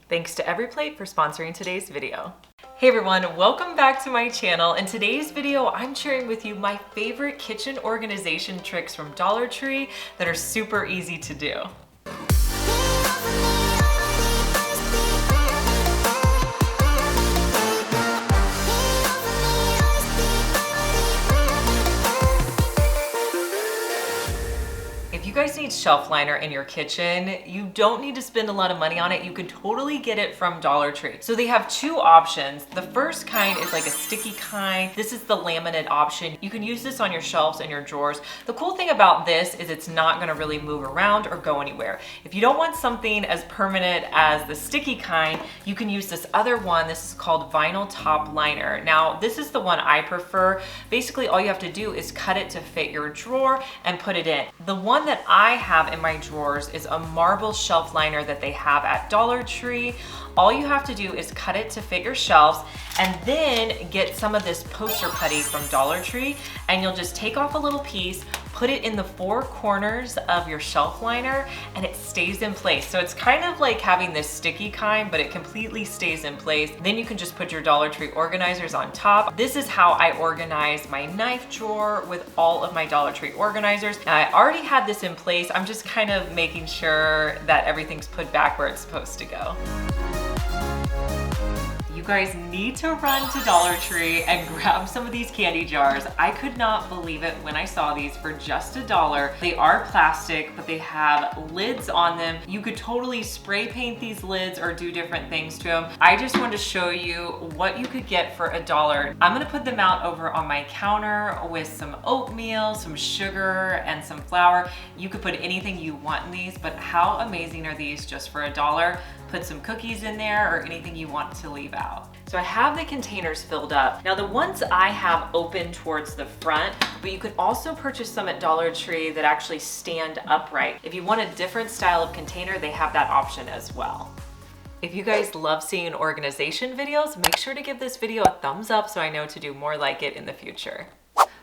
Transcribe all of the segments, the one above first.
Thanks to EveryPlate for sponsoring today's video. Hey everyone, welcome back to my channel. In today's video, I'm sharing with you my favorite kitchen organization tricks from Dollar Tree that are super easy to do. If you guys need shelf liner in your kitchen, you don't need to spend a lot of money on it. You could totally get it from Dollar Tree. So they have two options. The first kind is like a sticky kind. This is the laminate option. You can use this on your shelves and your drawers. The cool thing about this is it's not gonna really move around or go anywhere. If you don't want something as permanent as the sticky kind, you can use this other one. This is called vinyl top liner. Now, this is the one I prefer. Basically, all you have to do is cut it to fit your drawer and put it in. The one that I have in my drawers is a marble shelf liner that they have at Dollar Tree. All you have to do is cut it to fit your shelves and then get some of this poster putty from Dollar Tree, and you'll just take off a little piece, put it in the four corners of your shelf liner, and it stays in place. So it's kind of like having this sticky kind, but it completely stays in place. Then you can just put your Dollar Tree organizers on top. This is how I organize my knife drawer with all of my Dollar Tree organizers. Now, I already had this in place. I'm just kind of making sure that everything's put back where it's supposed to go. You guys need to run to Dollar Tree and grab some of these candy jars. I could not believe it when I saw these for just $1. They are plastic, but they have lids on them. You could totally spray paint these lids or do different things to them. I just wanted to show you what you could get for $1. I'm gonna put them out over on my counter with some oatmeal, some sugar, and some flour. You could put anything you want in these, but how amazing are these just for $1? Put some cookies in there or anything you want to leave out. So I have the containers filled up. Now the ones I have open towards the front, but you could also purchase some at Dollar Tree that actually stand upright. If you want a different style of container, they have that option as well. If you guys love seeing organization videos, make sure to give this video a thumbs up so I know to do more like it in the future.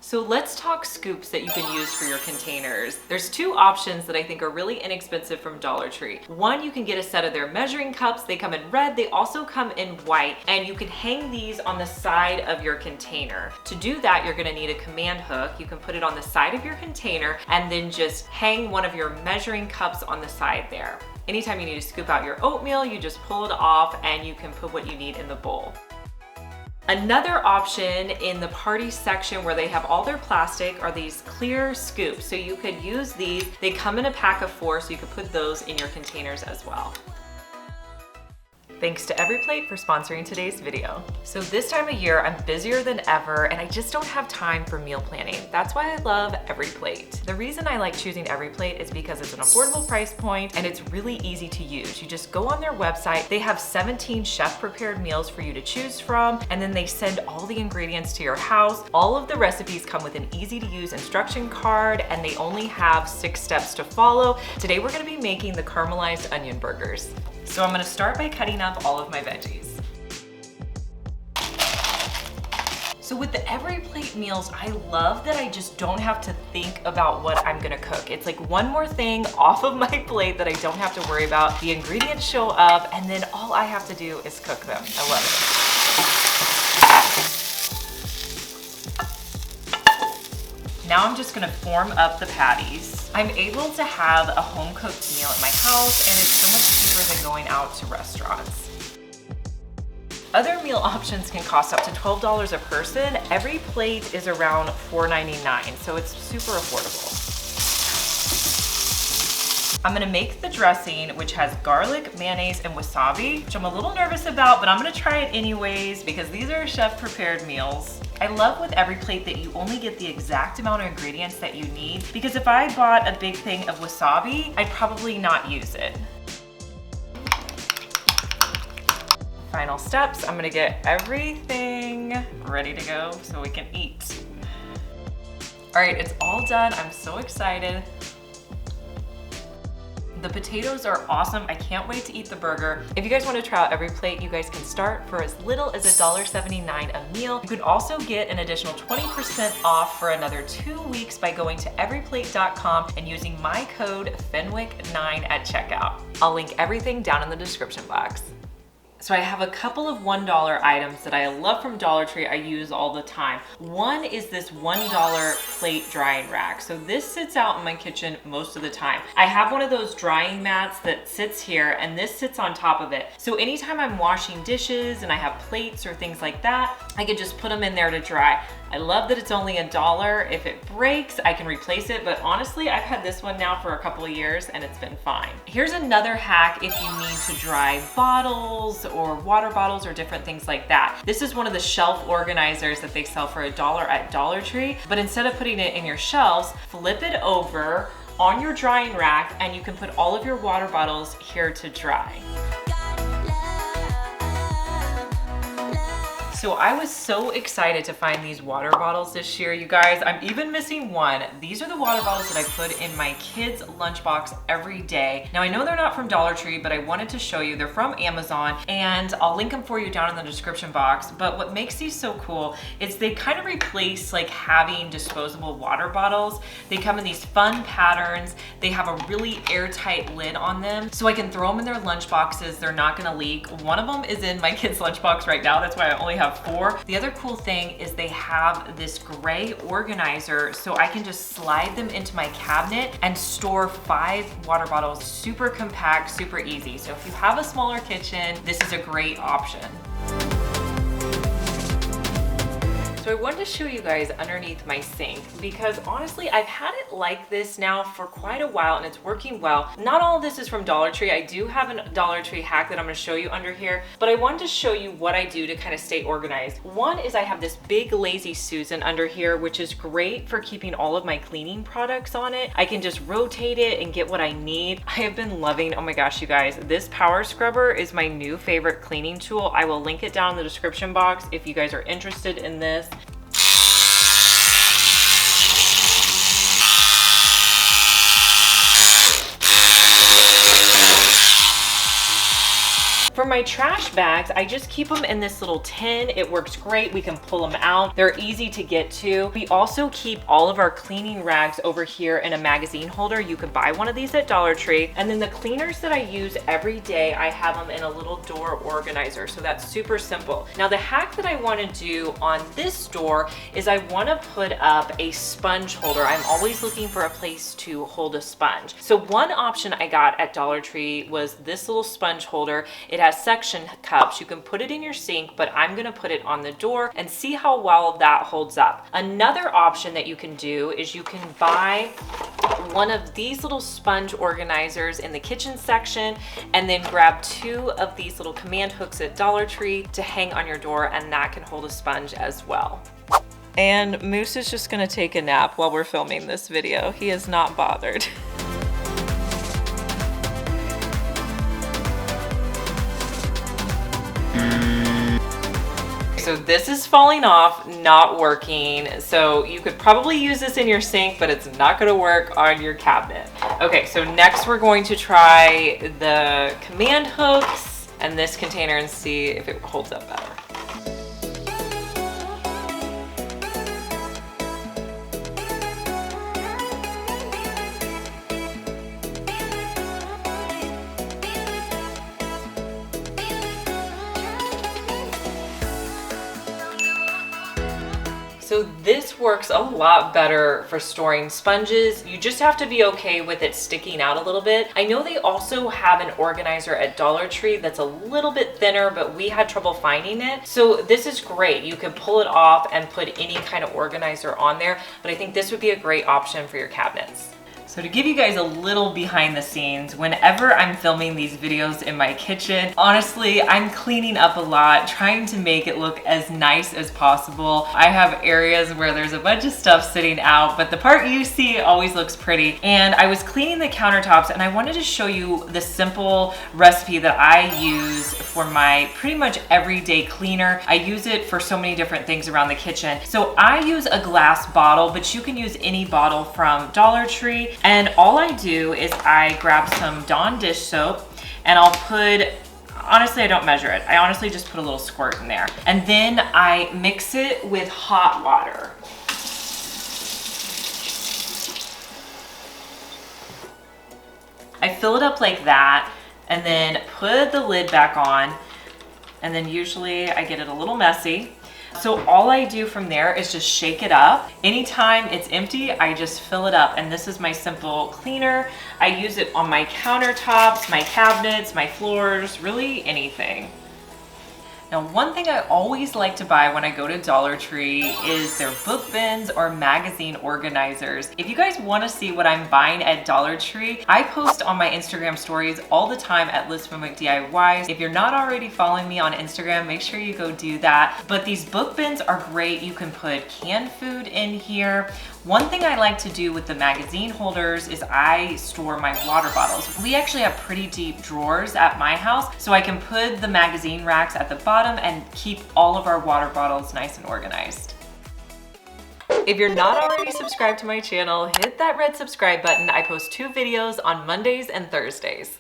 So let's talk scoops that you can use for your containers. There's two options that I think are really inexpensive from Dollar Tree. One, you can get a set of their measuring cups. They come in red, they also come in white, and you can hang these on the side of your container. To do that, you're gonna need a command hook. You can put it on the side of your container and then just hang one of your measuring cups on the side there. Anytime you need to scoop out your oatmeal, you just pull it off and you can put what you need in the bowl. Another option in the party section where they have all their plastic are these clear scoops. So you could use these. They come in a pack of 4, so you could put those in your containers as well. Thanks to EveryPlate for sponsoring today's video. So this time of year, I'm busier than ever and I just don't have time for meal planning. That's why I love EveryPlate. The reason I like choosing EveryPlate is because it's an affordable price point and it's really easy to use. You just go on their website, they have 17 chef prepared meals for you to choose from, and then they send all the ingredients to your house. All of the recipes come with an easy to use instruction card and they only have 6 steps to follow. Today we're gonna be making the caramelized onion burgers. So I'm gonna start by cutting up all of my veggies. So with the EveryPlate meals, I love that I just don't have to think about what I'm gonna cook. It's like one more thing off of my plate that I don't have to worry about. The ingredients show up and then all I have to do is cook them. I love it. Now I'm just gonna form up the patties. I'm able to have a home-cooked meal at my house and it's so much cheaper than going out to restaurants. Other meal options can cost up to $12 a person. EveryPlate is around $4.99, so it's super affordable. I'm gonna make the dressing, which has garlic, mayonnaise, and wasabi, which I'm a little nervous about, but I'm gonna try it anyways because these are chef-prepared meals. I love with EveryPlate that you only get the exact amount of ingredients that you need, because if I bought a big thing of wasabi, I'd probably not use it. Final steps, I'm gonna get everything ready to go so we can eat. All right, it's all done. I'm so excited. The potatoes are awesome. I can't wait to eat the burger. If you guys want to try out EveryPlate, you guys can start for as little as $1.79 a meal. You could also get an additional 20% off for another 2 weeks by going to everyplate.com and using my code Fenwick9 at checkout. I'll link everything down in the description box. So I have a couple of $1 items that I love from Dollar Tree I use all the time. One is this $1 plate drying rack. So this sits out in my kitchen most of the time. I have one of those drying mats that sits here and this sits on top of it. So anytime I'm washing dishes and I have plates or things like that, I can just put them in there to dry. I love that it's only $1. If it breaks, I can replace it, but honestly, I've had this one now for a couple of years and it's been fine. Here's another hack if you need to dry bottles or water bottles or different things like that. This is one of the shelf organizers that they sell for $1 at Dollar Tree, but instead of putting it in your shelves, flip it over on your drying rack and you can put all of your water bottles here to dry. So I was so excited to find these water bottles this year, you guys. I'm even missing one. These are the water bottles that I put in my kids' lunchbox every day. Now I know they're not from Dollar Tree, but I wanted to show you. They're from Amazon and I'll link them for you down in the description box. But what makes these so cool is they kind of replace like having disposable water bottles. They come in these fun patterns. They have a really airtight lid on them. So I can throw them in their lunchboxes. They're not gonna leak. One of them is in my kids' lunchbox right now. That's why I only have 4. The other cool thing is they have this gray organizer so I can just slide them into my cabinet and store 5 water bottles. Super compact, super easy. So if you have a smaller kitchen, this is a great option. So I wanted to show you guys underneath my sink because honestly, I've had it like this now for quite a while and it's working well. Not all of this is from Dollar Tree. I do have a Dollar Tree hack that I'm gonna show you under here, but I wanted to show you what I do to kind of stay organized. One is I have this big Lazy Susan under here, which is great for keeping all of my cleaning products on it. I can just rotate it and get what I need. I have been loving, oh my gosh, you guys, this power scrubber is my new favorite cleaning tool. I will link it down in the description box if you guys are interested in this. For my trash bags, I just keep them in this little tin. It works great. We can pull them out. They're easy to get to. We also keep all of our cleaning rags over here in a magazine holder. You could buy one of these at Dollar Tree. And then the cleaners that I use every day, I have them in a little door organizer. So that's super simple. Now the hack that I want to do on this door is I want to put up a sponge holder. I'm always looking for a place to hold a sponge. So one option I got at Dollar Tree was this little sponge holder. It has suction cups. You can put it in your sink, but I'm gonna put it on the door and see how well that holds up. Another option that you can do is you can buy one of these little sponge organizers in the kitchen section and then grab 2 of these little command hooks at Dollar Tree to hang on your door, and that can hold a sponge as well. And Moose is just gonna take a nap while we're filming this video. He is not bothered. So this is falling off, not working. So you could probably use this in your sink, but it's not gonna work on your cabinet. Okay, so next we're going to try the command hooks and this container and see if it holds up better. So this works a lot better for storing sponges. You just have to be okay with it sticking out a little bit. I know they also have an organizer at Dollar Tree that's a little bit thinner, but we had trouble finding it. So this is great. You can pull it off and put any kind of organizer on there, but I think this would be a great option for your cabinets. So to give you guys a little behind the scenes, whenever I'm filming these videos in my kitchen, honestly, I'm cleaning up a lot, trying to make it look as nice as possible. I have areas where there's a bunch of stuff sitting out, but the part you see always looks pretty. And I was cleaning the countertops and I wanted to show you the simple recipe that I use for my pretty much everyday cleaner. I use it for so many different things around the kitchen. So I use a glass bottle, but you can use any bottle from Dollar Tree. And all I do is I grab some Dawn dish soap and I'll put, honestly, I don't measure it. I honestly just put a little squirt in there. And then I mix it with hot water. I fill it up like that and then put the lid back on. And then usually I get it a little messy. So all I do from there is just shake it up. Anytime it's empty, I just fill it up. And this is my simple cleaner. I use it on my countertops, my cabinets, my floors, really anything. Now, one thing I always like to buy when I go to Dollar Tree is their book bins or magazine organizers. If you guys want to see what I'm buying at Dollar Tree, I post on my Instagram stories all the time at Fenwick DIYs. If you're not already following me on Instagram, make sure you go do that. But these book bins are great. You can put canned food in here. One thing I like to do with the magazine holders is I store my water bottles. We actually have pretty deep drawers at my house, so I can put the magazine racks at the bottom and keep all of our water bottles nice and organized. If you're not already subscribed to my channel, hit that red subscribe button. I post 2 videos on Mondays and Thursdays.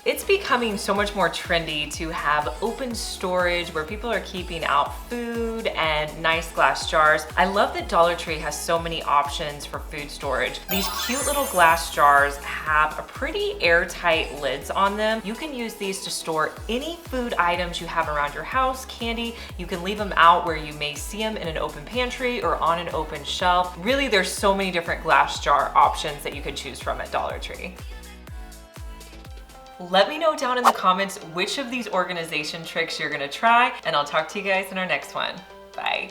It's becoming so much more trendy to have open storage where people are keeping out food and nice glass jars. I love that Dollar Tree has so many options for food storage. These cute little glass jars have a pretty airtight lids on them. You can use these to store any food items you have around your house, candy. You can leave them out where you may see them in an open pantry or on an open shelf. Really, there's so many different glass jar options that you could choose from at Dollar Tree. Let me know down in the comments which of these organization tricks you're gonna try, and I'll talk to you guys in our next one. Bye.